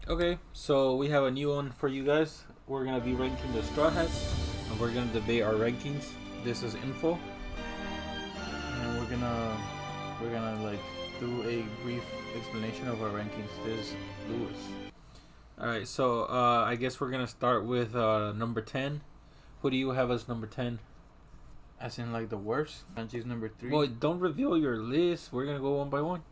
Okay, so we have a new one for you guys. We're gonna be ranking the Straw Hats, and we're gonna debate our rankings. This is info, and we're gonna like do a brief explanation of our rankings. This is Lewis. All right, so I guess we're gonna start with number 10. Who do you have as number 10? As in, like, the worst? Sanji's number 3? Well, don't reveal your list. We're gonna go one by one.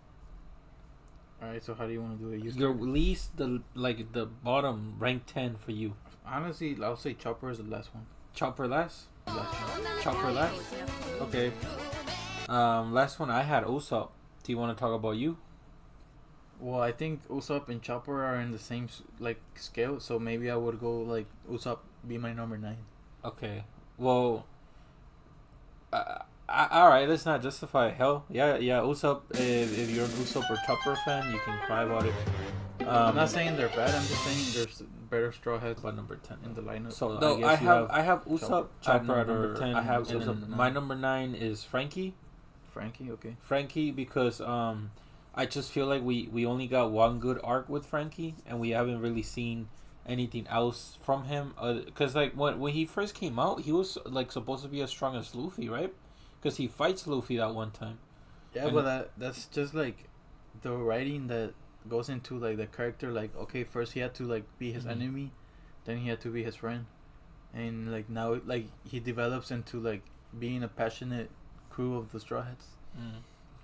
Alright, so how do you want to do it? Your least, the bottom ranked 10 for you. Honestly, I'll say Chopper is the last one. Chopper last. Last one. Chopper last. Okay. Last one I had Usopp. Do you want to talk about you? Well, I think Usopp and Chopper are in the same like scale, so maybe I would go like Usopp be my number 9. Okay. Well. All right. Let's not justify. Hell, yeah. Usopp. If you're an Usopp or Chopper fan, you can cry about it. I'm not saying they're bad. I'm just saying there's better Straw Hats By number 10 in the lineup. So no, I have Usopp Chopper at number 10. I have Usopp and my number 9 is Frankie. Frankie, okay. Frankie, because I just feel like we only got one good arc with Frankie, and we haven't really seen anything else from him. Because like when he first came out, he was like supposed to be as strong as Luffy, right? Because he fights Luffy that one time. Yeah, but that's just like the writing that goes into like the character. Like, okay, first he had to like be his enemy, then he had to be his friend, and like now like he develops into like being a passionate crew of the Straw Hats.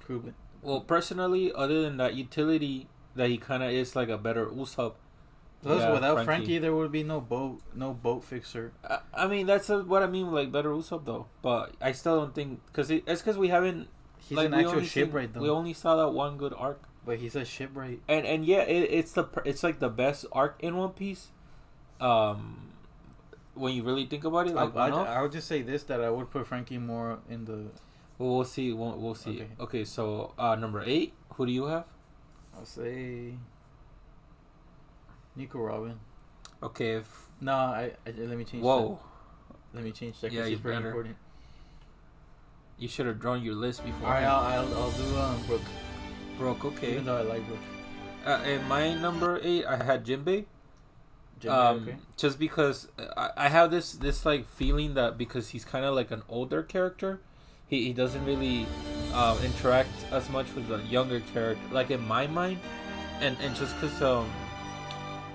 Crew. Well, personally, other than that utility that he kind of is like a better Usopp. Plus, without Frankie, there would be no boat fixer. I mean, that's what I mean, like better Usopp though. But I still don't think it's because we haven't. He's like, an actual shipwright though. We only saw that one good arc. But he's a shipwright. And yeah, it's like the best arc in One Piece. When you really think about it, like I'll just say this, that I would put Frankie more in the. Well, we'll see. We'll see. Okay, so number 8. Who do you have? I'll say Nico Robin. Okay. No, I let me change. Whoa. That. Let me change that. Yeah, it's very important. You should have drawn your list before. All right, I'll do Brook. Brook, okay. Even though I like Brook. In my number 8, I had Jinbei. Okay. Just because I have this like feeling that because he's kind of like an older character, he doesn't really interact as much with the younger character, like in my mind, and just because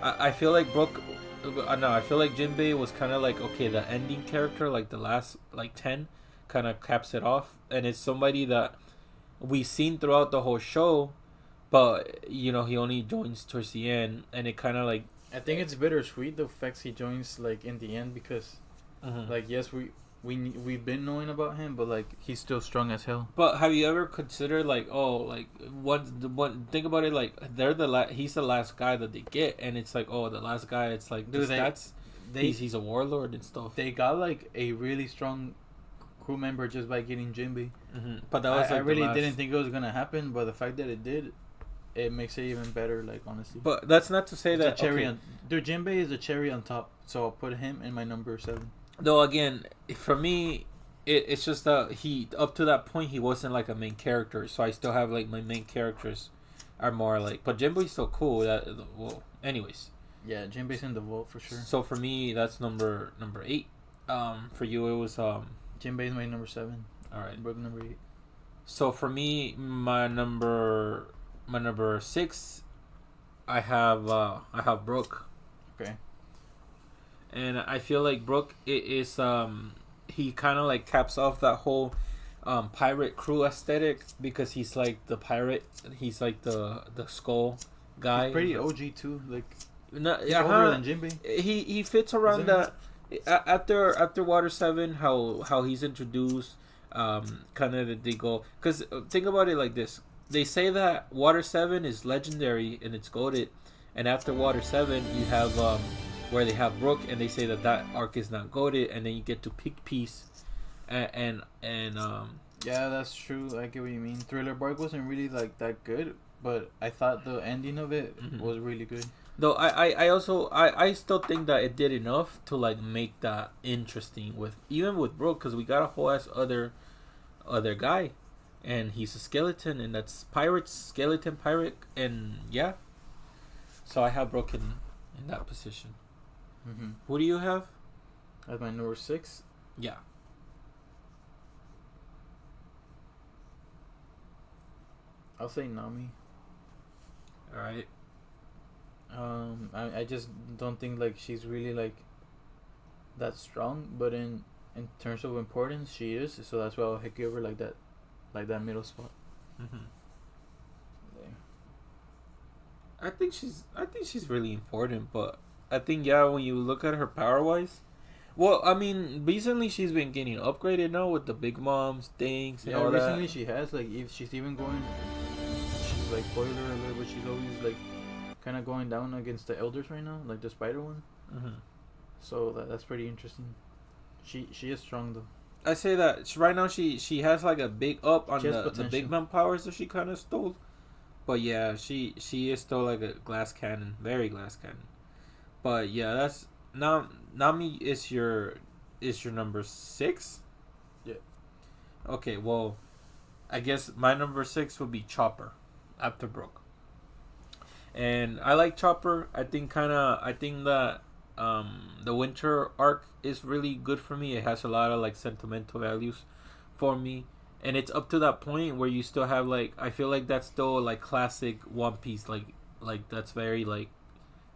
I feel like Brook, no, I feel like Jinbei was kind of like, okay, the ending character, like the last like 10, kind of caps it off, and it's somebody that we've seen throughout the whole show, but he only joins towards the end, and it kind of like. I think it's bittersweet the fact he joins like in the end because, like, yes, we've been knowing about him, but like he's still strong as hell. But have you ever considered like, one think about it, like he's the last guy that they get, and it's like, oh, the last guy, it's like he's a warlord and stuff. They got like a really strong crew member just by getting Jinbei. But that was I really didn't think it was gonna happen, but the fact that it did. It makes it even better, like, honestly. But that's not to say it's that a cherry on. Dude, Jinbei is a cherry on top, so I'll put him in my number 7. Though again, for me, it's just that he up to that point he wasn't like a main character, so I still have like my main characters are more like. But Jinbei's still cool. Anyways. Yeah, Jinbei's in the vault for sure. So for me, that's number 8. For you, it was Jinbei's my number 7. All right, Brook number 8. So for me, my number 6, I have Brook. Okay. And I feel like Brook is he kind of like caps off that whole pirate crew aesthetic because he's like the pirate. He's like the skull guy. He's pretty OG too. Like he's older than Jinbei. He fits around that. After Water 7, how he's introduced. Kind of they go because think about it like this. They say that Water 7 is legendary and it's goated, and after Water 7 you have where they have Brook, and they say that arc is not goated, and then you get to Pick Peace, and yeah, that's true. I get what you mean. Thriller Bark wasn't really like that good, but I thought the ending of it was really good. Though I also still think that it did enough to like make that interesting even with Brook, because we got a whole ass other guy. And he's a skeleton, and that's skeleton pirate, and yeah. So I have Brook in that position. Mm-hmm. Who do you have? At my number 6, Yeah. I'll say Nami. All right. I just don't think like she's really like that strong, but in terms of importance, she is. So that's why I'll give her like that middle spot. Mm-hmm. There. I think she's really important, but I think yeah, when you look at her power wise, well, I mean, recently she's been getting upgraded now with the big moms things and Yeah, all recently that. she has like if she's even going, she's like spoiler alert, but she's always like kind of going down against the elders right now, like the spider one. Mm-hmm. So that's pretty interesting. She is strong though. I say that right now she has like a big up on She has the big potential. mom powers that she kind of stole, but yeah, she is still like a glass cannon, very glass cannon. But yeah, that's now Nami is your number 6. Yeah. Okay, well, I guess my number 6 would be Chopper, after Brook. And I like Chopper. I think that the winter arc is really good for me. It has a lot of like sentimental values for me, and it's up to that point where you still have like I feel like that's still like classic One Piece, like that's very like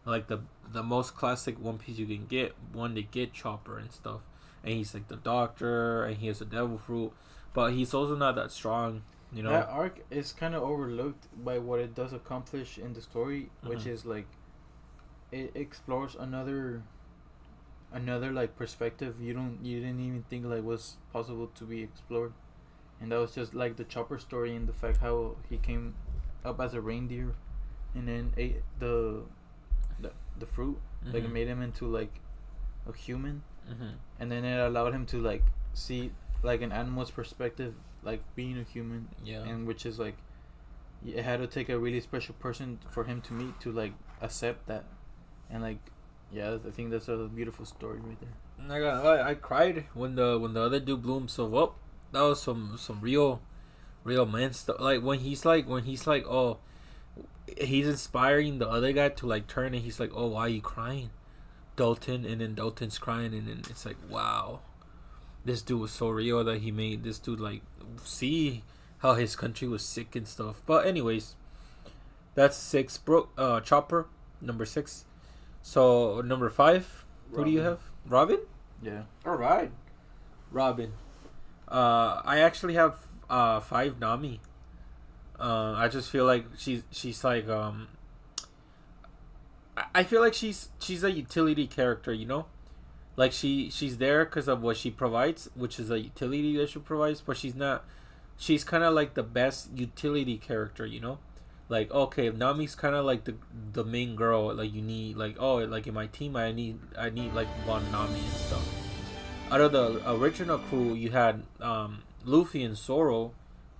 the most classic One Piece you can get when they get Chopper and stuff, and he's like the doctor and he has a devil fruit, but he's also not that strong, you know. That arc is kind of overlooked by what it does accomplish in the story, which Mhm. is like it explores another like perspective you didn't even think like was possible to be explored, and that was just like the Chopper story and the fact how he came up as a reindeer, and then ate the fruit, like it Mhm. made him into like a human, Mhm. and then it allowed him to like see like an animal's perspective, like being a human, Yeah. and which is like it had to take a really special person for him to meet to like accept that, and like yeah, I think that's a beautiful story right there. I cried when the other dude blew himself up. That was some real man stuff. Like when he's like oh he's inspiring the other guy to like turn and he's like oh why are you crying, Dalton, and then Dalton's crying and then it's like wow, this dude was so real that he made this dude like see how his country was sick and stuff. But anyways, that's 6. Chopper number 6. So number 5, who do you Robin. have? Robin. Yeah. All right, Robin. I actually have 5 Nami. I just feel like she's like I feel like she's a utility character, you know, like she's there because of what she provides, which is a utility that she provides, but she's not. She's kind of like the best utility character, you know. Like okay, Nami's kind of like the main girl. Like you need like oh like in my team I need like one Nami and stuff. Out of the original crew, you had Luffy and Zoro,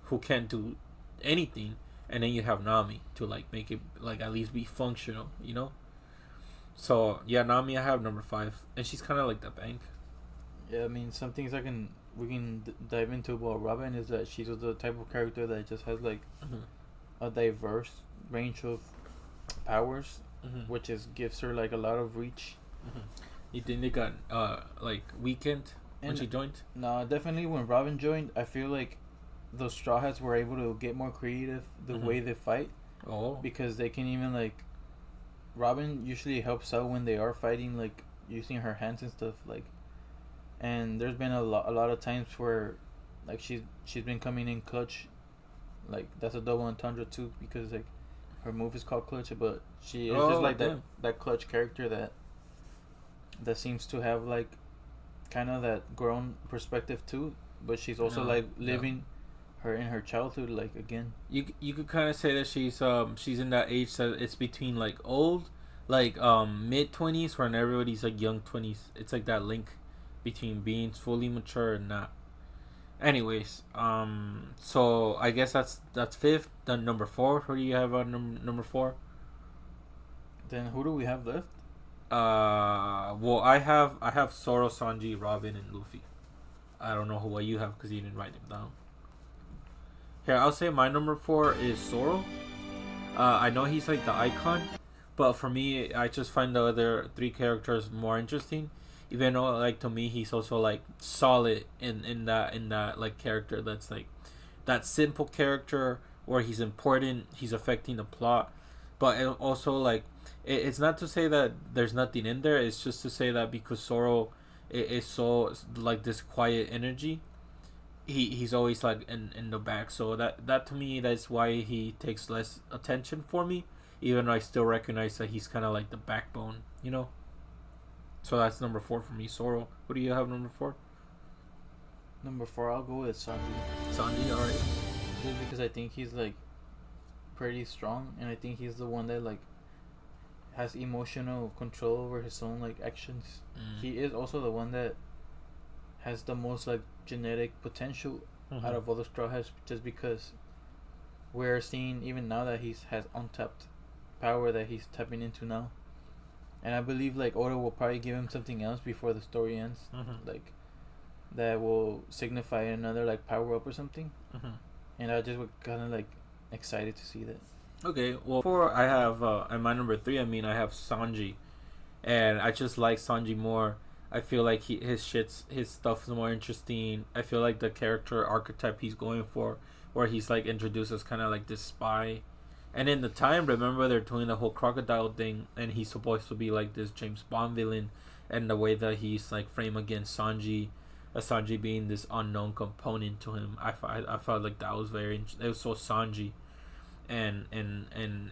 who can't do anything, and then you have Nami to like make it like at least be functional, you know. So yeah, Nami I have number 5, and she's kind of like the bank. Yeah, I mean, some things we can dive into about Robin is that she's the type of character that just has like Mm-hmm. a diverse range of powers, Mm-hmm. which is gives her like a lot of reach. Mm-hmm. You think they got like weakened when And she joined? no, definitely when Robin joined, I feel like those Straw Hats were able to get more creative the Mhm. way they fight, Oh. because they can even like Robin usually helps out when they are fighting, like using her hands and stuff, like. And there's been a lot of times where, like she's been coming in clutch, like that's a double entendre too, because like her move is called clutch, but she is just Oh, like damn. that clutch character that seems to have like kind of that grown perspective too, but she's also No, like yeah. living her in her childhood like again. You could kind of say that she's in that age that it's between like old, like mid 20s when everybody's like young 20s. It's like that link between being fully mature and not. Anyways, so I guess that's 5th. Then number 4. Who do you have on number 4? Then who do we have left? Well, I have Zoro, Sanji, Robin, and Luffy. I don't know what you have because you didn't write them down. Here, I'll say my number 4 is Zoro. I know he's like the icon, But for me, I just find the other three characters more interesting. Even though, like, to me, he's also like solid in that like character that's like that simple character where he's important, he's affecting the plot, but also like it's not to say that there's nothing in there. It's just to say that because Zoro is so like this quiet energy, he's always like in the back. So that to me, that's why he takes less attention for me. Even though I still recognize that he's kind of like the backbone, you know. So that's number 4 for me, Zoro. What do you have number 4? Number 4, I'll go with Sanji. Sanji, alright. Just because I think he's like pretty strong, and I think he's the one that like has emotional control over his own like actions. He is also the one that has the most like genetic potential out of all the Straw Hats, just because we're seeing even now that he has untapped power that he's tapping into now. And I believe like Oda will probably give him something else before the story ends, like that will signify another like power up or something. And I just was kind of like excited to see that. Okay, well, for I have at my number 3, I mean, I have Sanji, and I just like Sanji more. I feel like his stuff is more interesting. I feel like the character archetype he's going for, where he's like introduced as kind of like this spy. And in the time, remember they're doing the whole crocodile thing, and he's supposed to be like this James Bond villain, and the way that he's like framed against Sanji, Sanji being this unknown component to him, I felt like that was it was so Sanji, and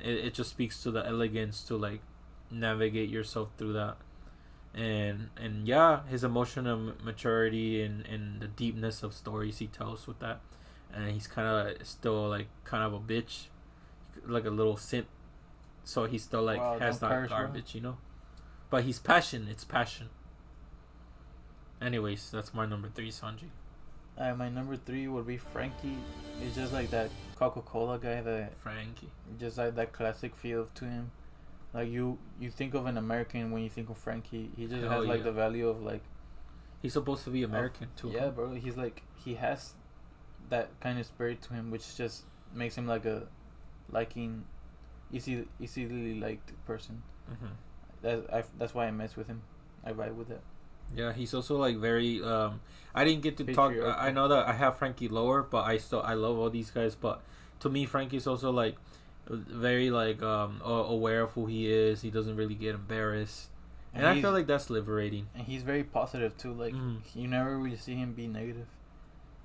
it just speaks to the elegance to like navigate yourself through that, and yeah, his emotional maturity and the deepness of stories he tells with that, and he's kind of still like kind of a bitch, like a little simp, so he still like has that garbage, you know, but he's passion. It's passion. Anyways, that's my number 3, Sanji. My number 3 would be Frankie. It's just like that Coca-Cola guy that Frankie, just like that classic feel to him. Like you think of an American when you think of Frankie. He just has like the value of like he's supposed to be American too. Yeah, bro. He's like he has that kind of spirit to him, which just makes him like a easily liked person. That's why I mess with him. I vibe with it. Yeah, he's also like very. I didn't get to talk. I know that I have Frankie lower, but I love all these guys. But to me, Frankie's also like very like aware of who he is. He doesn't really get embarrassed, and I feel like that's liberating. And he's very positive too. Like you never really see him be negative.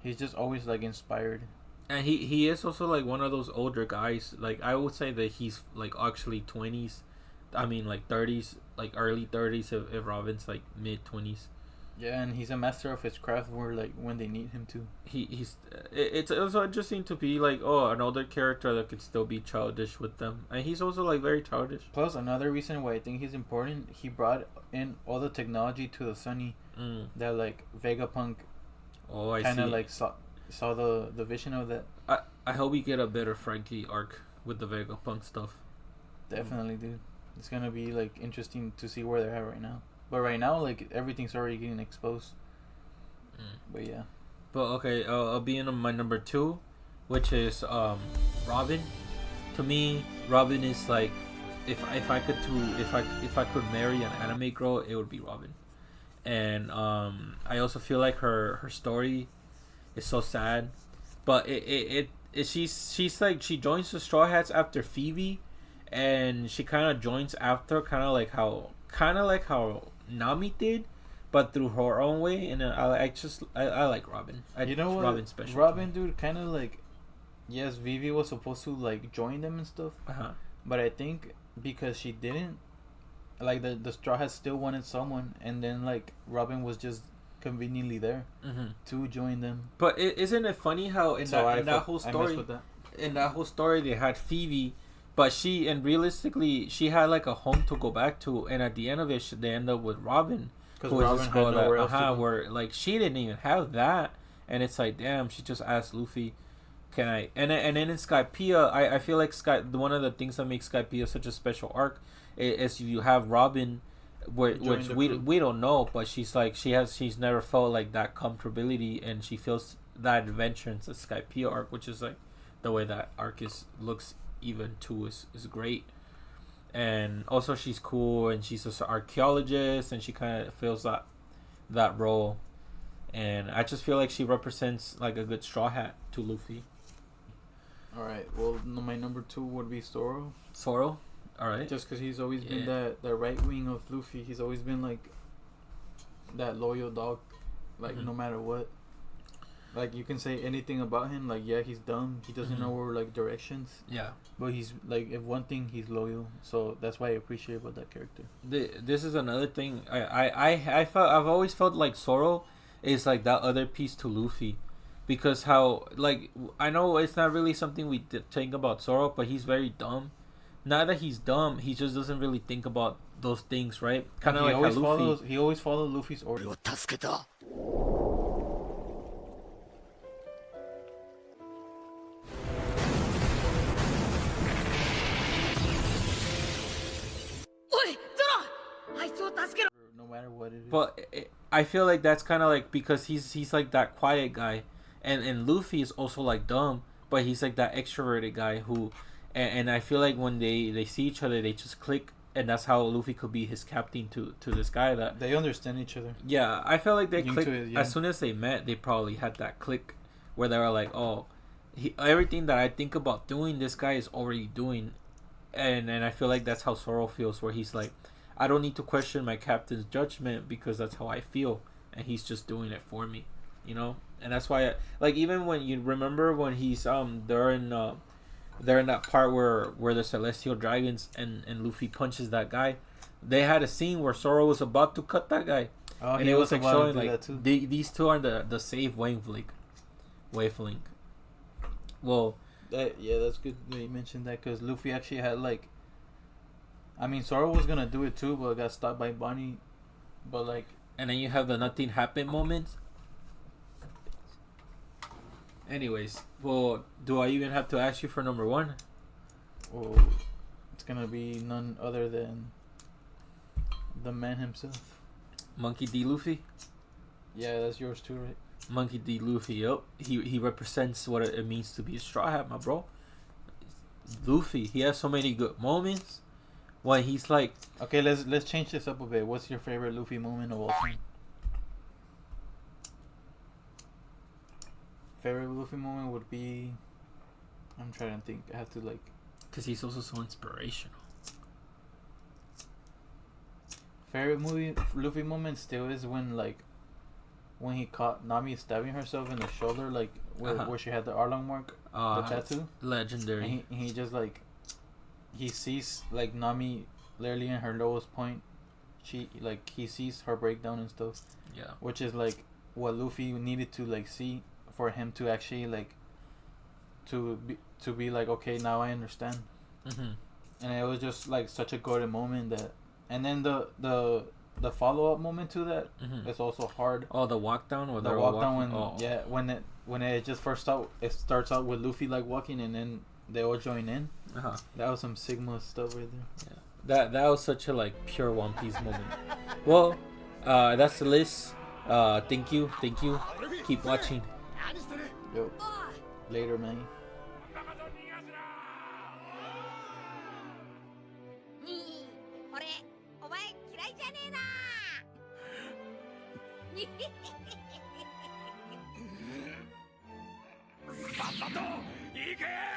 He's just always like inspired. And he is also like one of those older guys. Like I would say that he's like actually 20s. I mean like 30s, like early 30s if Robin's like mid 20s. Yeah, and he's a master of his craft where like when they need him to. It's also interesting to be like an older character that could still be childish with them, and he's also like very childish. Plus another reason why I think he's important, he brought in all the technology to the Sunny that like Vegapunk kind of like saw the vision of that. I hope we get a better Frankie arc with the Vegapunk stuff. Definitely, dude. It's gonna be like interesting to see where they're at right now. But right now, like everything's already getting exposed. But yeah. But okay, I'll be in my number 2, which is Robin. To me, Robin is like if I could marry an anime girl, it would be Robin. And I also feel like her story is so sad, but she's like she joins the Straw Hats after Phoebe, and she kind of joins after kind of like how Nami did, but through her own way. And I like Robin. You know what? Robin's special. Robin, dude, kind of like, yes, Vivi was supposed to like join them and stuff. But I think because she didn't, like the Straw Hats still wanted someone, and then like Robin was just conveniently there to join them. But isn't it funny how in that whole story they had Phoebe, but realistically she had like a home to go back to, and at the end of it they end up with Robin, because Robin had nowhere else to go. Where like she didn't even have that, and it's like damn, she just asked Luffy, can I? And then in Skypiea, I feel like one of the things that makes Skypiea such a special arc is you have Robin, which we don't know, but she's never felt like that comfortability, and she feels that adventure into Skypiea arc, which is like the way that arc looks even too is great. and also she's cool, and she's an archaeologist, and she kind of fills that role, and I just feel like she represents like a good straw hat to Luffy. All right. Well, my number 2 would be Zoro. Zoro, all right. Just because he's always been the right wing of Luffy. He's always been like that loyal dog, like no matter what. Like you can say anything about him, like yeah, he's dumb. He doesn't know where like directions. Yeah. But he's like, if one thing, he's loyal. So that's why I appreciate about that character. This is another thing. I've always felt like Zoro is like that other piece to Luffy, because how like I know it's not really something we think about Zoro, but he's very dumb. Not that he's dumb, he just doesn't really think about those things, right? Kind of like how Luffy. He always follows Luffy's orders. No matter what it is. But I feel like that's kind of like because he's like that quiet guy, and Luffy is also like dumb, but he's like that extroverted guy who, and I feel like when they see each other, they just click, and that's how Luffy could be his captain to this guy. That they understand each other. Yeah, I feel like they clicked yeah. As soon as they met. They probably had that click where they were like, oh, everything that I think about doing, this guy is already doing, and I feel like that's how Zoro feels, where he's like, I don't need to question my captain's judgment because that's how I feel, and he's just doing it for me, you know. And that's why, like, even when you remember when he's they're in that part where the Celestial Dragons and Luffy punches that guy, they had a scene where Zoro was about to cut that guy, and it was like showing like these two are the safe wavelength. Well, that's good that you mentioned that, because Luffy actually had like. I mean, Zoro was gonna do it too, but got stopped by Bonnie. But like, and then you have the nothing happened moment. Anyways, well, do I even have to ask you for number 1? Well, it's gonna be none other than the man himself, Monkey D. Luffy. Yeah, that's yours too, right? Monkey D. Luffy. Yup. He represents what it means to be a straw hat, my bro. Luffy. He has so many good moments. When he's like, okay, let's change this up a bit. What's your favorite Luffy moment of all time? Favorite Luffy moment would be, I'm trying to think. I have to like, because he's also so inspirational. Favorite Luffy moment still is when he caught Nami stabbing herself in the shoulder, like where she had the Arlong mark, the tattoo. Legendary. And he just like. He sees like Nami literally in her lowest point. He sees her breakdown and stuff. Yeah. Which is like what Luffy needed to like see for him to actually like to be like, okay, now I understand. And it was just like such a good moment that, and then the follow up moment to that is also hard. Oh, the walk down or the walk down when it just first it starts out with Luffy like walking, and then they all join in. That was some Sigma stuff right there. Yeah, that was such a like pure One Piece moment. Well, that's the list. Thank you. Keep watching. Yo, later, man. Sasato, ike!